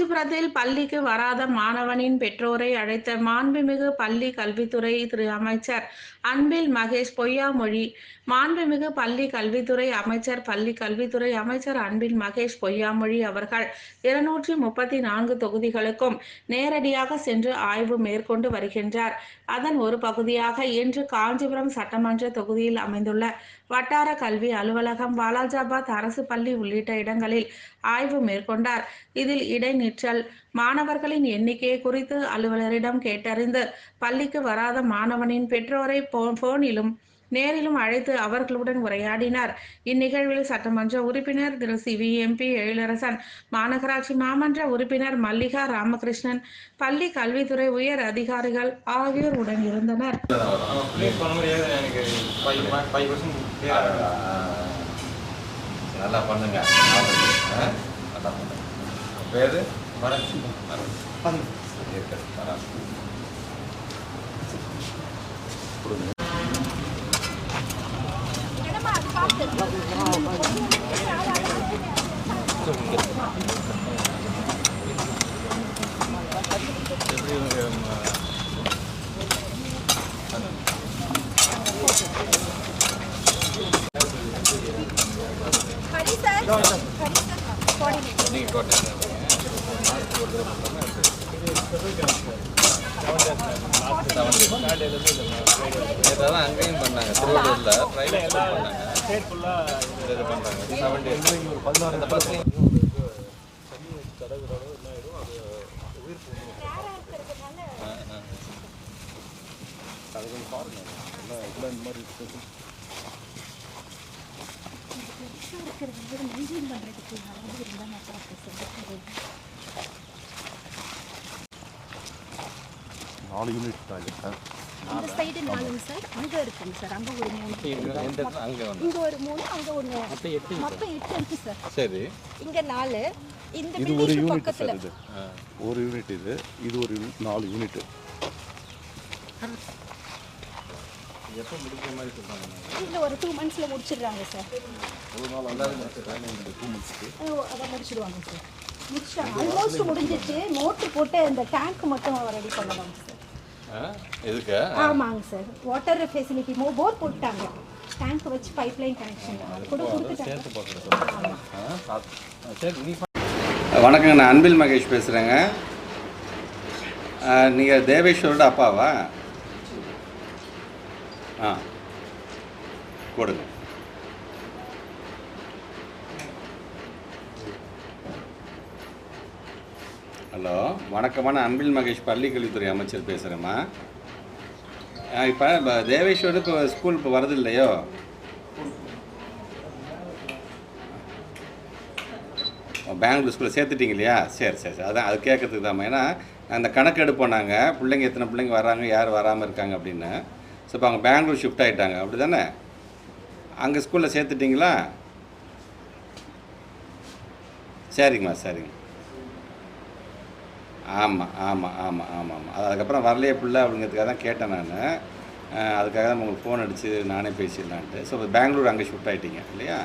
காஞ்சிபுரத்தில் பள்ளிக்கு வராத மாணவனின் பெற்றோரை அழைத்த மாண்புமிகு பள்ளி கல்வித்துறை திரு அமைச்சர் அன்பில் மகேஷ் பொய்யாமொழி. மாண்புமிகு பள்ளி கல்வித்துறை அமைச்சர் பள்ளி கல்வித்துறை அமைச்சர் அன்பில் மகேஷ் பொய்யாமொழி அவர்கள் 234 தொகுதிகளுக்கும் நேரடியாக சென்று ஆய்வு மேற்கொண்டு வருகின்றார். அதன் ஒரு பகுதியாக இன்று காஞ்சிபுரம் சட்டமன்ற தொகுதியில் அமைந்துள்ள வட்டார கல்வி அலுவலகம், வாலாஜாபாத் அரசு பள்ளி உள்ளிட்ட இடங்களில் ஆய்வு மேற்கொண்டார். இதில் இடைநிற்றல் மாணவர்களின் எண்ணிக்கை குறித்து அலுவலரிடம் கேட்டறிந்து பள்ளிக்கு வராத மாணவனின் பெற்றோரை போனிலும் நேரிலும் அழைத்து அவர்களுடன் உரையாடினார். இந்நிகழ்வில் சட்டமன்ற உறுப்பினர் திரு சிவி எழிலரசன், மாநகராட்சி மாமன்ற உறுப்பினர் மல்லிகா ராமகிருஷ்ணன், பள்ளி கல்வித்துறை உயர் அதிகாரிகள் ஆகியோர் உடன் இருந்தனர். பேரு அங்கேயும் பண்ணாங்க, திருவள்ளூர்ல நாலு யூனிட் இந்த சைடு 4 சார், அங்கே இருக்குங்க சார், அங்கே ஒரு 3, இங்கே ஒரு 3, அங்கே ஒன்று, மொத்தம் 8 இருக்கு சார். சரி, இங்கே 4, இந்த பில்டிங் பக்கத்தில் ஒரு யூனிட், இது ஒரு யூனிட், 4 யூனிட். எப்போ முடிக்கிற மாதிரி சொல்கிறாங்க? இதில் ஒரு 2 monthsல முடிச்சிடுறாங்க சார். ஒரு நாள் அல்லாத 2 monthsக்கு அதை முடிச்சிடுவாங்க சார். முடிச்சிட்டாங்க, ஆல்மோஸ்ட் முடிஞ்சிச்சு. மோட்ரு போட்டு இந்த டேங்க் மட்டும் ரெடி பண்ணலாம் சார். எதுக்கு? ஆமாங்க சார், வாட்டர் ஃபெசிலிட்டி போர் போட்டாங்க, டேங்க் வச்சு பைப்லைன் கனெக்ஷன் கூட கொடுத்துட்டாங்க. வணக்கங்க, நான் அன்பில் மகேஷ் பேசுகிறேங்க. நீங்கள் தேவேஸ்வரோட அப்பாவா? கொடுங்க. ஹலோ, வணக்கமான அன்பில் மகேஷ் பள்ளி கல்வித்துறை அமைச்சர் பேசுகிறேம்மா. இப்போ தேவேஸ்வர் இப்போ ஸ்கூல் இப்போ வரது இல்லையோ? பெங்களூர் ஸ்கூலில் சேர்த்துட்டிங்க இல்லையா? சரி சரி சரி, அதான் அது கேட்கறதுக்கு தான்மா. ஏன்னா அந்த கணக்கு எடுப்போம் நாங்கள், பிள்ளைங்க எத்தனை பிள்ளைங்க வராங்க, யார் வராமல் இருக்காங்க அப்படின்னு. ஸோ இப்போ அவங்க பெங்களூர் ஷிஃப்ட் ஆகிட்டாங்க, அப்படி தானே? அங்கே ஸ்கூலில் சேர்த்துட்டிங்களா? சரிங்கம்மா, சரிங்க. ஆமாம் ஆமாம் ஆமாம் ஆமாம் ஆமாம் அதுக்கப்புறம் வரலையே பிள்ளை அப்படிங்கிறதுக்காக தான் கேட்டேன் நான். அதுக்காக தான் உங்களுக்கு ஃபோன் அடித்து நானே பேசிடலான்ட்டு. ஸோ பெங்களூர் அங்கே ஷிஃப்ட் ஆகிட்டீங்க இல்லையா?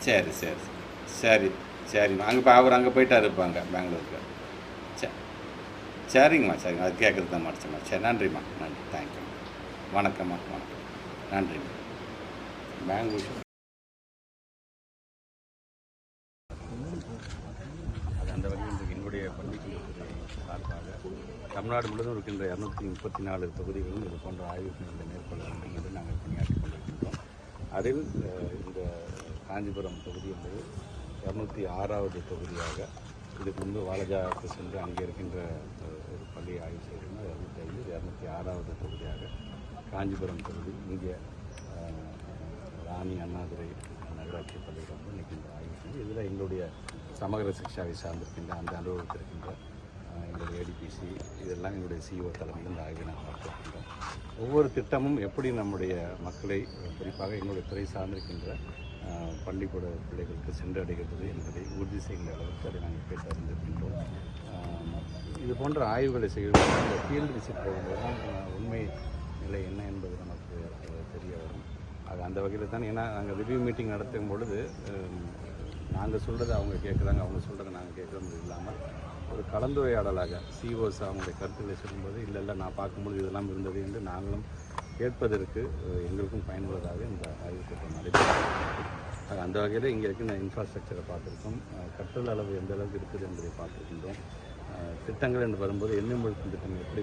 சரி சரி சரி சரிம்மா. அங்கே இப்போ அவர் அங்கே போயிட்டார் இருப்பாங்க பெங்களூருக்கு. சரிங்கம்மா, சரிங்க, அது கேட்குறது தான் மடிச்சம்மா. சரி, நன்றிம்மா, நன்றி, தேங்க்யூ, வணக்கம்மா, வணக்கம், நன்றிம்மா. பெங்களூர் அந்த வகையில் என்னுடைய பள்ளிக்கல்வித்துறை சார்பாக தமிழ்நாடு முழுவதும் இருக்கின்ற 234 தொகுதிகளும் இது போன்ற ஆய்வு பணிகளை மேற்கொள்ள வேண்டும் என்று நாங்கள் பணியாற்றி கொண்டிருக்கின்றோம். அதில் இந்த காஞ்சிபுரம் தொகுதி என்பது 206வது தொகுதியாக, இதுக்கு முன்பு வாலாஜாவுக்கு சென்று அங்கே இருக்கின்ற ஒரு பள்ளியை ஆய்வு செய்திருந்தோம். 205, 206வது தொகுதியாக காஞ்சிபுரம் தொகுதி, இங்கே ராணி அண்ணாதுரை நகராட்சி பள்ளியில் வந்து இன்றைக்கி இந்த ஆய்வு செஞ்சு இதில் எங்களுடைய சமகர சிக்ஷாவை சார்ந்திருக்கின்ற அந்த அலுவலகத்திற்கின்ற எங்களுடைய ஏடிபிசி இதெல்லாம் எங்களுடைய சிஓ தலைமையில் இந்த ஆய்வை நாங்கள் நடத்திருக்கின்றோம். ஒவ்வொரு திட்டமும் எப்படி நம்முடைய மக்களை, குறிப்பாக எங்களுடைய துறை சார்ந்திருக்கின்ற பள்ளிக்கூட பிள்ளைகளுக்கு சென்றடைகிறது என்பதை உறுதி செய்கின்ற அளவுக்கு அதை நாங்கள் கேட்டு அறிந்திருக்கின்றோம். இது போன்ற ஆய்வுகளை செய்வதற்கு ஃபீல்டு விசிட் போகும்போது தான் உண்மை நிலை என்ன என்பது நமக்கு தெரிய வரும். அது அந்த வகையில் தான், ஏன்னா நாங்கள் ரிவ்யூ மீட்டிங் நடத்தும் பொழுது நாங்கள் சொல்கிறத அவங்க கேட்குறாங்க, அவங்க சொல்கிறத நாங்கள் கேட்குறது இல்லாமல் ஒரு கலந்துரையாடலாக சிஓஸ் அவங்களுடைய கருத்துக்களை சொல்லும்போது இல்லை நான் பார்க்கும்போது இதெல்லாம் இருந்தது என்று நாங்களும் கேட்பதற்கு எங்களுக்கும் பயனுள்ளதாக இந்த ஆய்வுக் கூட்டம் நடைபெறும். அந்த வகையில் இங்கே இருக்கின்ற இன்ஃப்ராஸ்ட்ரக்சரை பார்த்துருக்கோம், கற்றல் அளவு எந்த அளவுக்கு இருக்குது என்பதை பார்த்துருக்கின்றோம். திட்டங்கள் என்று வரும்போது எண்ணெய் மூழ்கும் திட்டம் எப்படி